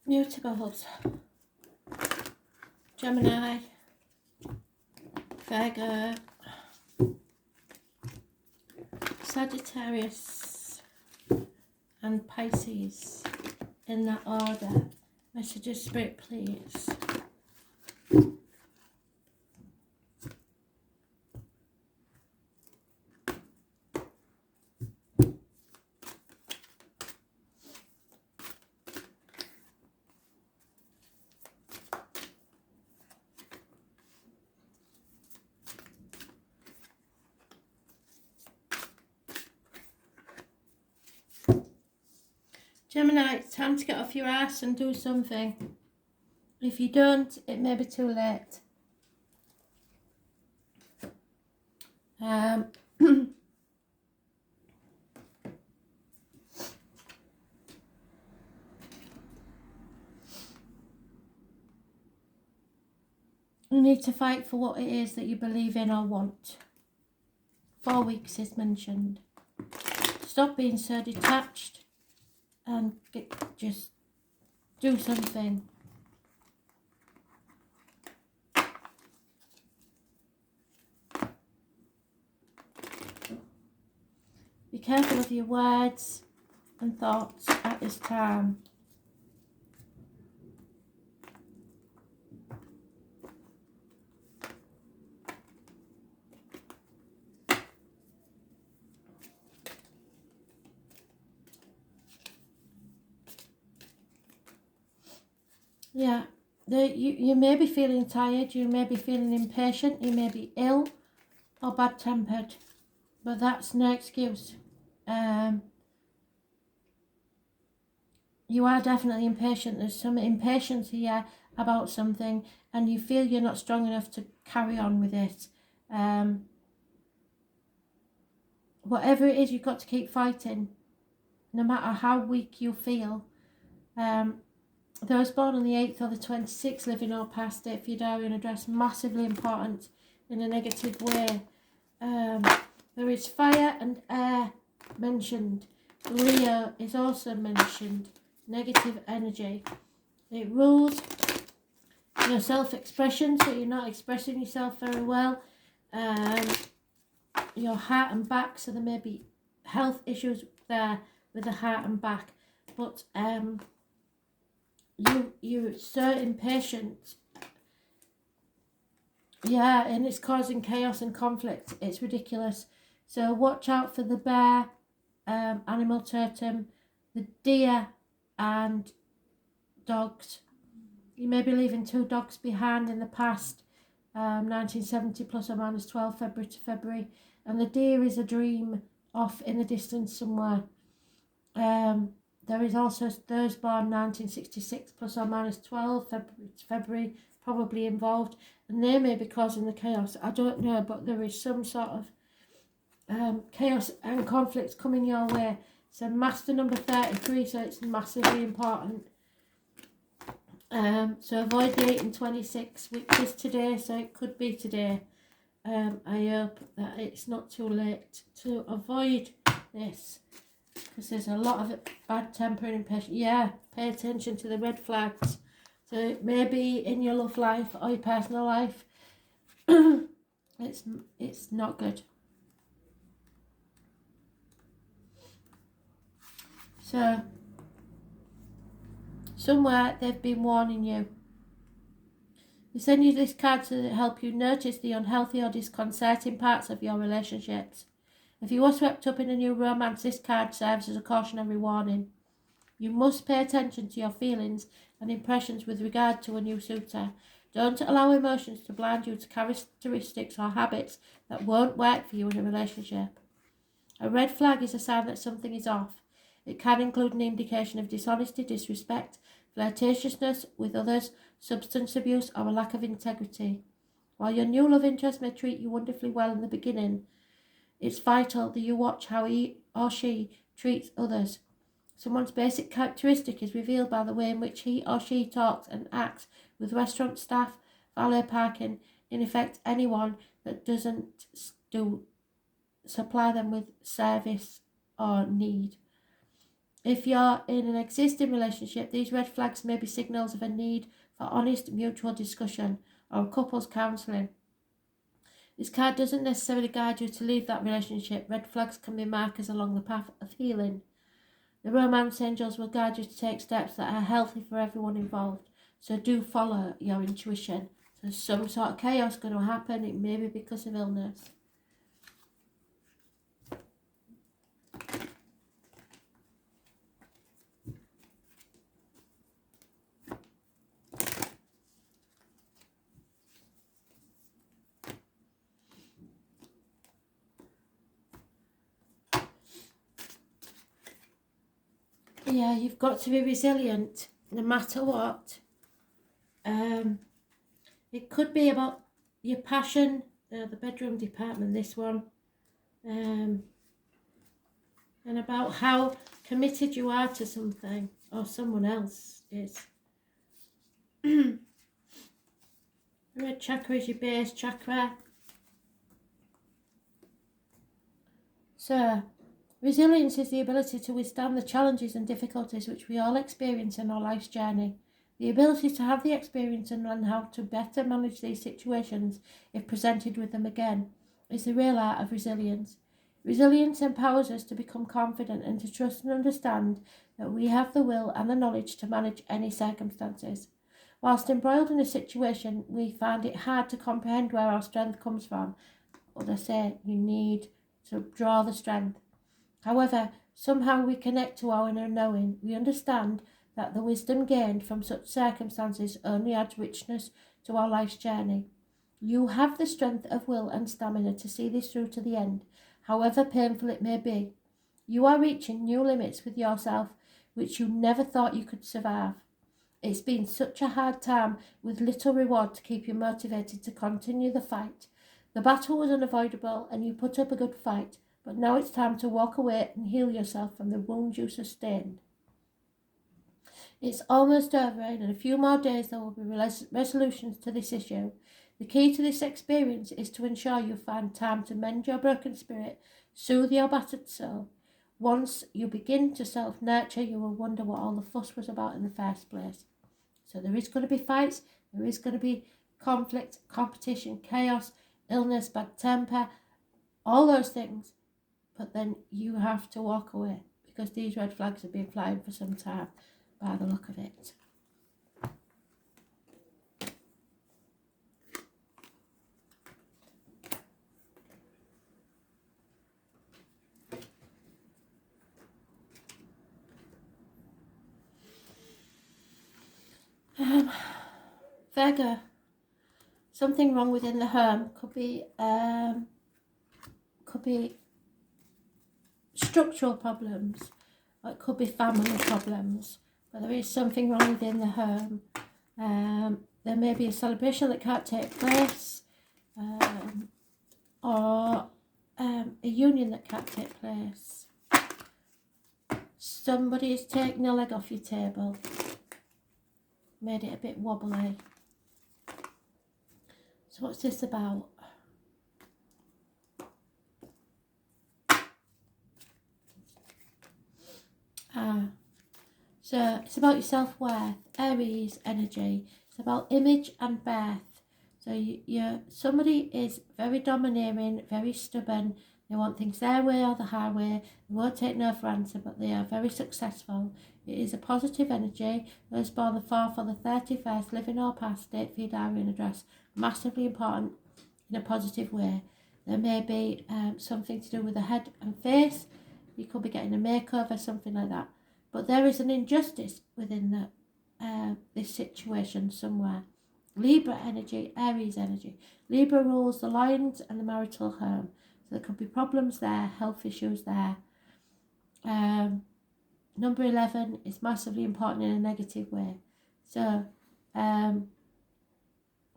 Mutables, Gemini, Virgo, Sagittarius and Pisces, in that order. Message of Spirit, please. Gemini, it's time to get off your ass and do something. If you don't, it may be too late. You need to fight for what it is that you believe in or want. 4 weeks is mentioned. Stop being so detached and just do something. Be careful of your words and thoughts at this time. Yeah, you may be feeling tired, you may be feeling impatient, you may be ill or bad-tempered, but that's no excuse. You are definitely impatient. There's some impatience here about something and you feel you're not strong enough to carry on with it. Whatever it is, you've got to keep fighting, no matter how weak you feel. Those born on the 8th or the 26th, living or past it, for your diary and address, massively important in a negative way. There is fire and air mentioned. Leo is also mentioned. Negative energy. It rules your self-expression, so you're not expressing yourself very well. Your heart and back, so there may be health issues there with the heart and back. But you're so impatient. Yeah, and it's causing chaos and conflict. It's ridiculous. So watch out for the bear, animal totem, the deer and dogs. You may be leaving 2 dogs behind in the past, 1970 plus or minus 12 February to February. And the deer is a dream off in the distance somewhere. There is also those born 1966 plus or minus 12 February to February probably involved. And they may be causing the chaos. I don't know, but there is some sort of chaos and conflicts coming your way. So master number 33, so it's massively important. So avoid the 8 and 26, which is today, so it could be today. I hope that it's not too late to avoid this, because there's a lot of bad temper and impatience. Yeah, pay attention to the red flags. So it may be in your love life or your personal life. It's not good. So somewhere they've been warning you. They send you this card to help you notice the unhealthy or disconcerting parts of your relationships. If you are swept up in a new romance, this card serves as a cautionary warning. You must pay attention to your feelings and impressions with regard to a new suitor. Don't allow emotions to blind you to characteristics or habits that won't work for you in a relationship. A red flag is a sign that something is off. It can include an indication of dishonesty, disrespect, flirtatiousness with others, substance abuse, or a lack of integrity. While your new love interest may treat you wonderfully well in the beginning, it's vital that you watch how he or she treats others. Someone's basic characteristic is revealed by the way in which he or she talks and acts with restaurant staff, valet parking, in effect anyone that doesn't supply them with service or need. If you're in an existing relationship, these red flags may be signals of a need for honest mutual discussion or couples counselling. This card doesn't necessarily guide you to leave that relationship. Red flags can be markers along the path of healing. The romance angels will guide you to take steps that are healthy for everyone involved. So do follow your intuition. So some sort of chaos going to happen. It may be because of illness. Yeah, you've got to be resilient no matter what. It could be about your passion, the bedroom department, this one, and about how committed you are to something or someone else is. Red chakra is your base chakra. So, resilience is the ability to withstand the challenges and difficulties which we all experience in our life's journey. The ability to have the experience and learn how to better manage these situations if presented with them again is the real art of resilience. Resilience empowers us to become confident and to trust and understand that we have the will and the knowledge to manage any circumstances. Whilst embroiled in a situation, we find it hard to comprehend where our strength comes from. But I say you need to draw the strength. However, somehow we connect to our inner knowing. We understand that the wisdom gained from such circumstances only adds richness to our life's journey. You have the strength of will and stamina to see this through to the end, however painful it may be. You are reaching new limits with yourself which you never thought you could survive. It's been such a hard time with little reward to keep you motivated to continue the fight. The battle was unavoidable and you put up a good fight, but now it's time to walk away and heal yourself from the wounds you sustained. It's almost over, and in a few more days there will be resolutions to this issue. The key to this experience is to ensure you find time to mend your broken spirit, soothe your battered soul. Once you begin to self-nurture, you will wonder what all the fuss was about in the first place. So there is going to be fights, there is going to be conflict, competition, chaos, illness, bad temper, all those things. But then you have to walk away because these red flags have been flying for some time by the look of it. Virgo, something wrong within the home. Could be structural problems, or it could be family problems, but there is something wrong within the home. There may be a celebration that can't take place, or a union that can't take place. Somebody is taking a leg off your table, made it a bit wobbly. So what's this about? So it's about your self-worth, Aries energy. It's about image and birth. So somebody is very domineering, very stubborn. They want things their way or the highway. They won't take no for answer, but they are very successful. It is a positive energy. Those born the 4th or the 31st, living or past, date for your diary and address. Massively important in a positive way. There may be something to do with the head and face. You could be getting a makeover, something like that. But there is an injustice within this situation somewhere. Libra energy, Aries energy. Libra rules the lines and the marital home. So there could be problems there, health issues there. Number 11 is massively important in a negative way. So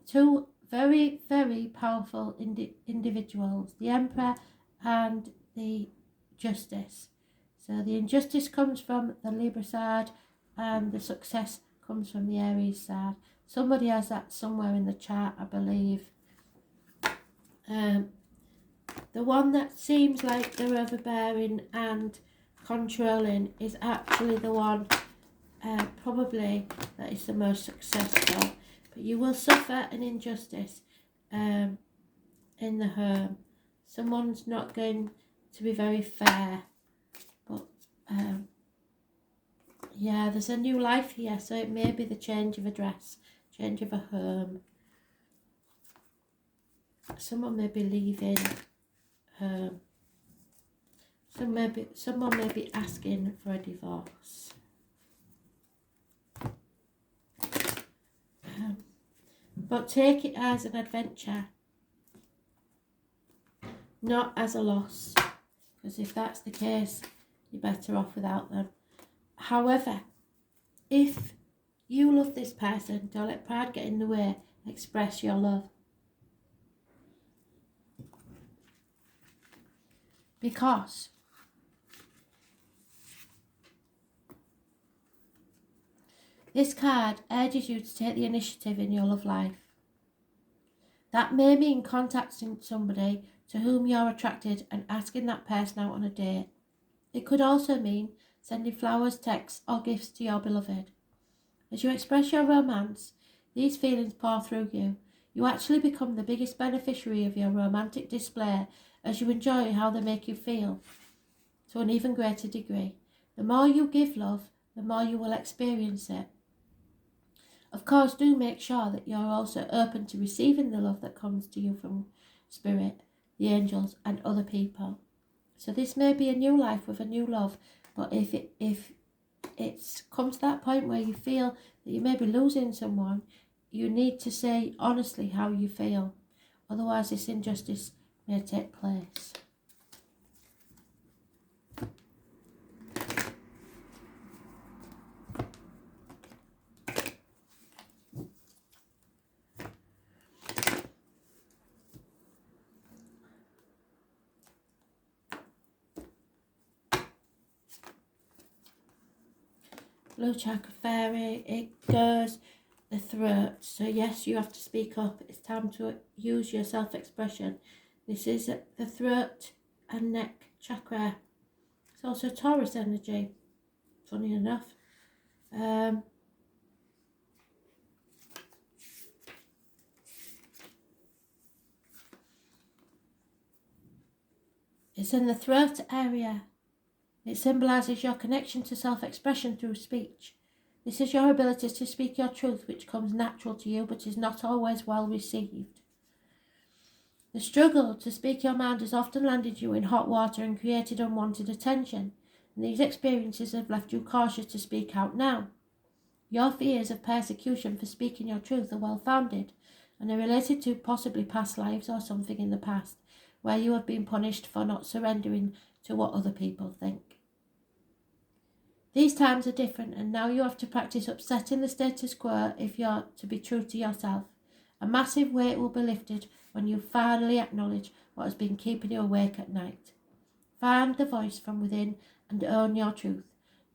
two very, very powerful individuals, the Emperor and the Justice. So the injustice comes from the Libra side and the success comes from the Aries side. Somebody has that somewhere in the chart, I believe. The one that seems like they're overbearing and controlling is actually the one probably that is the most successful. But you will suffer an injustice in the home. Someone's not going to be very fair. But yeah, there's a new life here. So it may be the change of address, change of a home. Someone may be leaving home. Someone may be asking for a divorce. But take it as an adventure, not as a loss. Because if that's the case, you're better off without them. However, if you love this person, don't let pride get in the way. Express your love. Because this card urges you to take the initiative in your love life. That may mean contacting somebody to whom you're attracted and asking that person out on a date. It could also mean sending flowers, texts, or gifts to your beloved. As you express your romance, these feelings pour through you. You actually become the biggest beneficiary of your romantic display as you enjoy how they make you feel to an even greater degree. The more you give love, the more you will experience it. Of course, do make sure that you're also open to receiving the love that comes to you from Spirit, the angels, and other people. So this may be a new life with a new love, but if it's come to that point where you feel that you may be losing someone, you need to say honestly how you feel. Otherwise, this injustice may take place. Blue Chakra Fairy, it goes the throat. So yes, you have to speak up. It's time to use your self-expression. This is the throat and neck chakra. It's also Taurus energy, funny enough. It's in the throat area. It symbolises your connection to self-expression through speech. This is your ability to speak your truth, which comes natural to you, but is not always well received. The struggle to speak your mind has often landed you in hot water and created unwanted attention, and these experiences have left you cautious to speak out now. Your fears of persecution for speaking your truth are well-founded, and are related to possibly past lives or something in the past, where you have been punished for not surrendering to what other people think. These times are different, and now you have to practice upsetting the status quo if you're to be true to yourself. A massive weight will be lifted when you finally acknowledge what has been keeping you awake at night. Find the voice from within and own your truth.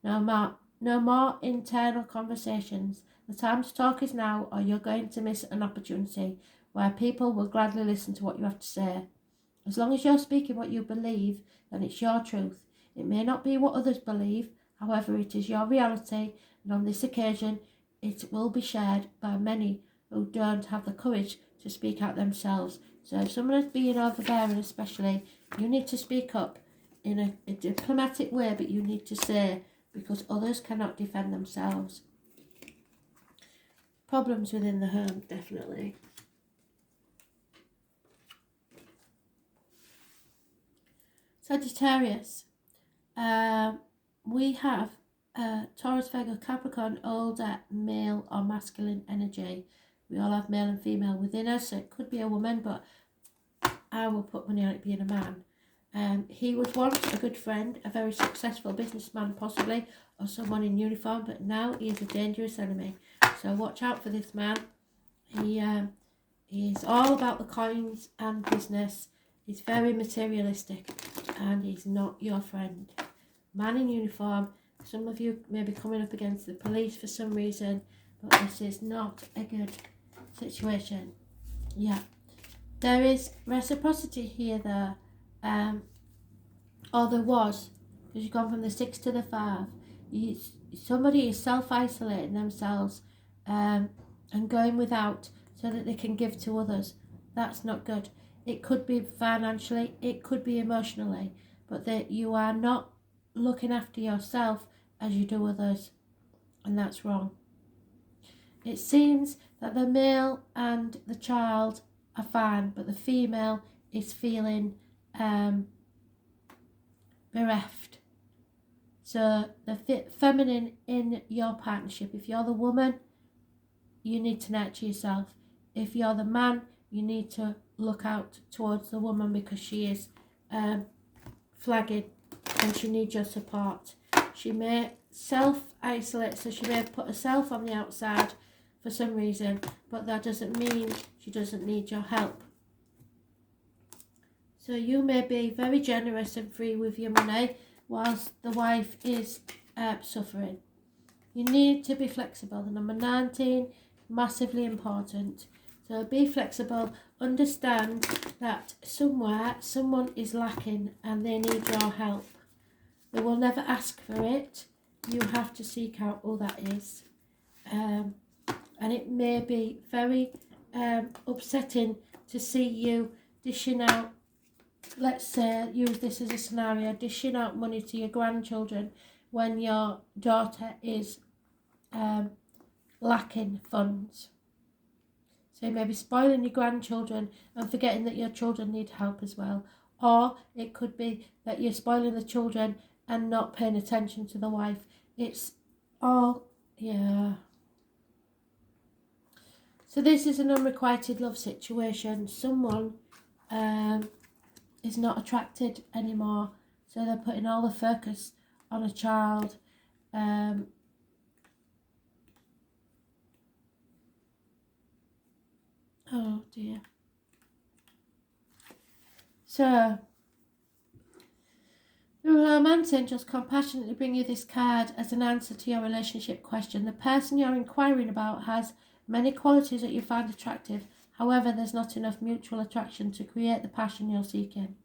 No more internal conversations. The time to talk is now, or you're going to miss an opportunity where people will gladly listen to what you have to say. As long as you're speaking what you believe, then it's your truth. It may not be what others believe, however, it is your reality, and on this occasion, it will be shared by many who don't have the courage to speak out themselves. So if someone is being overbearing especially, you need to speak up in a diplomatic way, but you need to say, because others cannot defend themselves. Problems within the home, definitely. Sagittarius. We have Taurus, Virgo, Capricorn, older male or masculine energy. We all have male and female within us, so it could be a woman, but I will put money on it being a man. He was once a good friend, a very successful businessman possibly, or someone in uniform, but now he is a dangerous enemy. So watch out for this man. He's all about the coins and business. He's very materialistic, and he's not your friend. Man in uniform. Some of you may be coming up against the police for some reason, but this is not a good situation. Yeah. There is reciprocity here though, or there was. because you've gone from the 6 to the 5. Somebody is self-isolating themselves and going without so that they can give to others. That's not good. It could be financially, it could be emotionally, but that you are not looking after yourself as you do others, and that's wrong. It seems that the male and the child are fine, but the female is feeling bereft. So the feminine in your partnership, if you're the woman, you need to nurture yourself. If you're the man, you need to look out towards the woman because she is flagging and she needs your support. She may self-isolate, so she may put herself on the outside for some reason, but that doesn't mean she doesn't need your help. So you may be very generous and free with your money whilst the wife is suffering. You need to be flexible. The number 19, massively important. So be flexible. Understand that somewhere someone is lacking and they need your help. They will never ask for it. You have to seek out who that is. And it may be very upsetting to see you dishing out, let's say, use this as a scenario, dishing out money to your grandchildren when your daughter is lacking funds. So you may be spoiling your grandchildren and forgetting that your children need help as well. Or it could be that you're spoiling the children and not paying attention to the wife. It's all, yeah. So this is an unrequited love situation. Someone is not attracted anymore. So they're putting all the focus on a child. Oh dear. So the romance angels compassionately bring you this card as an answer to your relationship question. The person you're inquiring about has many qualities that you find attractive. However, there's not enough mutual attraction to create the passion you're seeking.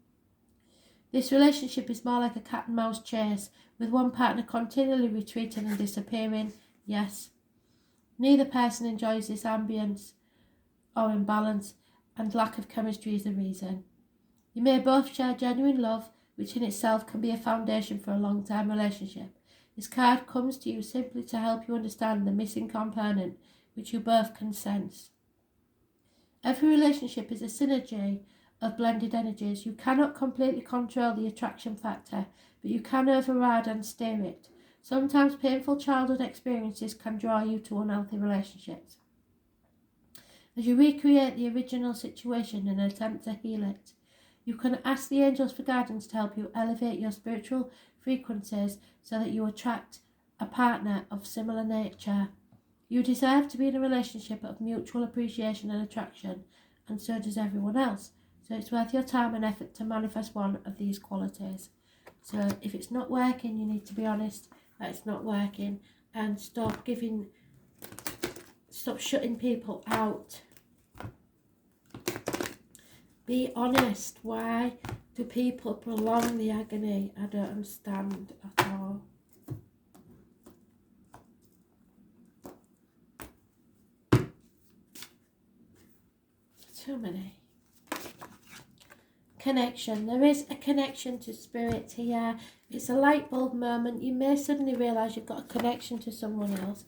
This relationship is more like a cat and mouse chase, with one partner continually retreating and disappearing. Yes. Neither person enjoys this ambience or imbalance, and lack of chemistry is the reason. You may both share genuine love, which in itself can be a foundation for a long-term relationship. This card comes to you simply to help you understand the missing component, which you both can sense. Every relationship is a synergy of blended energies. You cannot completely control the attraction factor, but you can override and steer it. Sometimes painful childhood experiences can draw you to unhealthy relationships. As you recreate the original situation and attempt to heal it, you can ask the angels for guidance to help you elevate your spiritual frequencies so that you attract a partner of similar nature. You deserve to be in a relationship of mutual appreciation and attraction, and so does everyone else. So it's worth your time and effort to manifest one of these qualities. So if it's not working, you need to be honest that it's not working and stop shutting people out. Be honest. Why do people prolong the agony? I don't understand at all. Too many. Connection. There is a connection to spirit here. It's a light bulb moment. You may suddenly realise you've got a connection to someone else.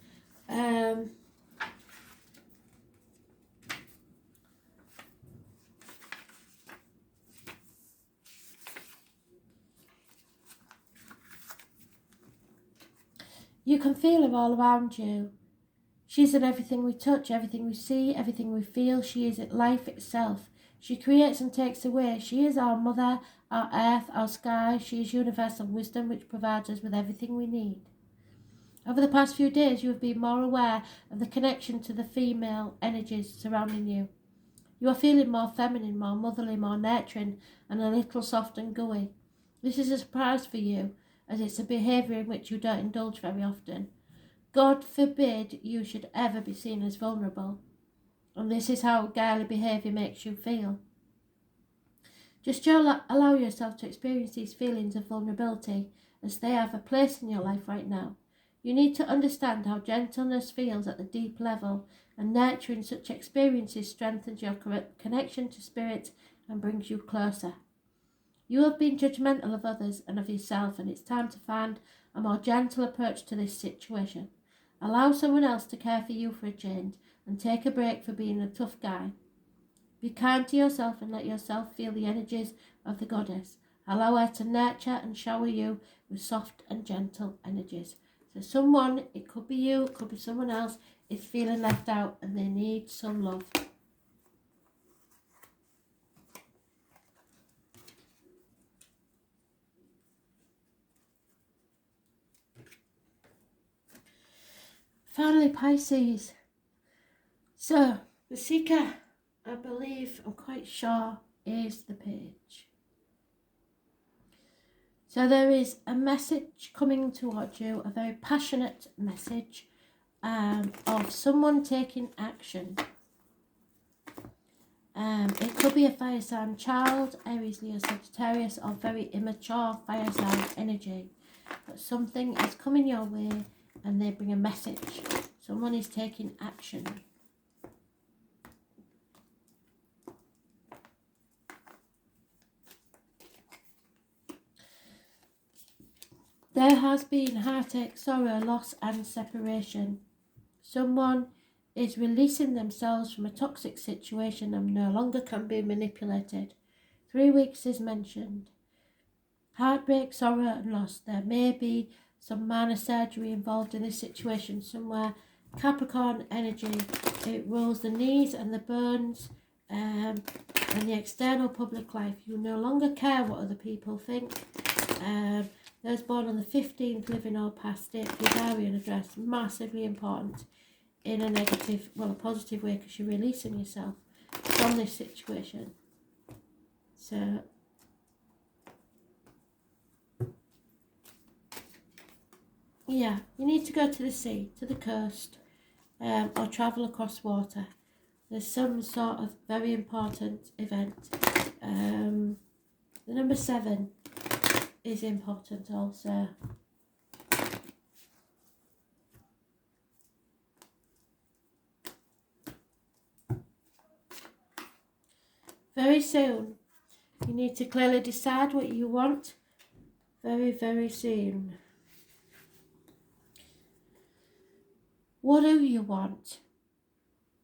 You can feel her all around you. She's in everything we touch, everything we see, everything we feel. She is life itself. She creates and takes away. She is our mother, our earth, our sky. She is universal wisdom which provides us with everything we need. Over the past few days, you have been more aware of the connection to the female energies surrounding you. You are feeling more feminine, more motherly, more nurturing, and a little soft and gooey. This is a surprise for you, as it's a behaviour in which you don't indulge very often. God forbid you should ever be seen as vulnerable. And this is how girly behaviour makes you feel. Just allow yourself to experience these feelings of vulnerability as they have a place in your life right now. You need to understand how gentleness feels at the deep level, and nurturing such experiences strengthens your connection to spirit and brings you closer. You have been judgmental of others and of yourself, and it's time to find a more gentle approach to this situation. Allow someone else to care for you for a change, and take a break for being a tough guy. Be kind to yourself and let yourself feel the energies of the goddess. Allow her to nurture and shower you with soft and gentle energies. So someone, it could be you, it could be someone else, is feeling left out and they need some love. Finally, Pisces. So, the seeker, I believe, I'm quite sure, is the page. So there is a message coming towards you, a very passionate message of someone taking action. It could be a fire sign child, Aries, Leo, Sagittarius, or very immature fire sign energy. But something is coming your way and they bring a message. Someone is taking action. There has been heartache, sorrow, loss and separation. Someone is releasing themselves from a toxic situation and no longer can be manipulated. 3 weeks is mentioned. Heartbreak, sorrow and loss. There may be some minor surgery involved in this situation somewhere. Capricorn energy, it rules the knees and the bones and the external public life. You no longer care what other people think. Those born on the 15th, living or past it, your diary and address, massively important in a negative, well, a positive way, because you're releasing yourself from this situation. So, yeah, you need to go to the sea, to the coast, or travel across water. There's some sort of very important event. The number 7 is important also. Very soon, you need to clearly decide what you want. Very, very soon. What do you want?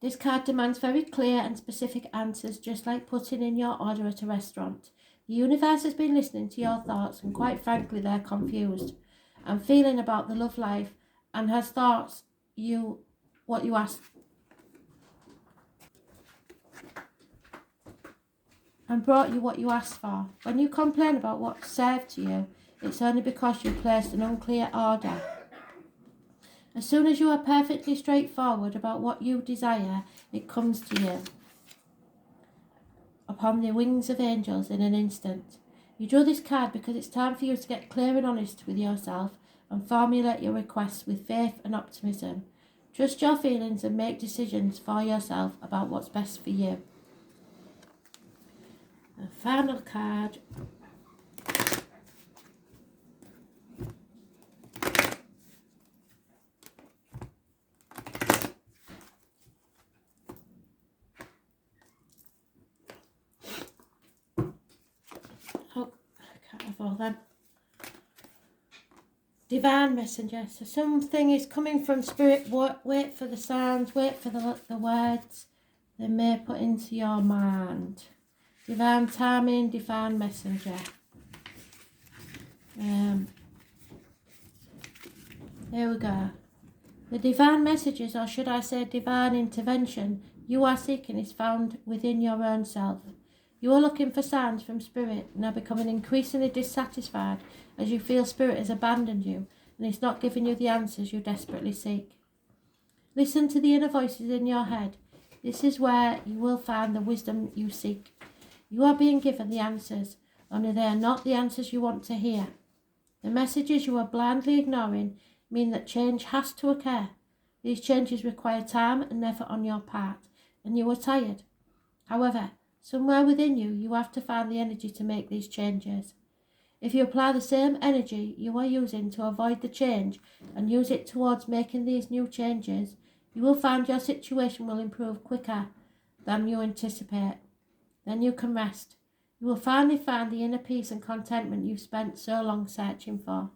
This card demands very clear and specific answers, just like putting in your order at a restaurant. The universe has been listening to your thoughts, and quite frankly, they're confused and feeling about the love life, and has thoughts what you asked, and brought you what you asked for. When you complain about what's served to you, it's only because you placed an unclear order. As soon as you are perfectly straightforward about what you desire, it comes to you upon the wings of angels in an instant. You draw this card because it's time for you to get clear and honest with yourself and formulate your requests with faith and optimism. Trust your feelings and make decisions for yourself about what's best for you. The final card. Oh, I can't have all them. Divine messenger. So something is coming from spirit. Wait for the sounds. Wait for the words they may put into your mind. Divine timing. Divine messenger. Here we go. The divine messages, or should I say divine intervention, you are seeking is found within your own self. You are looking for signs from spirit and are becoming increasingly dissatisfied as you feel spirit has abandoned you and is not giving you the answers you desperately seek. Listen to the inner voices in your head. This is where you will find the wisdom you seek. You are being given the answers, only they are not the answers you want to hear. The messages you are blindly ignoring mean that change has to occur. These changes require time and effort on your part, and you are tired. However, somewhere within you, you have to find the energy to make these changes. If you apply the same energy you are using to avoid the change and use it towards making these new changes, you will find your situation will improve quicker than you anticipate. Then you can rest. You will finally find the inner peace and contentment you've spent so long searching for.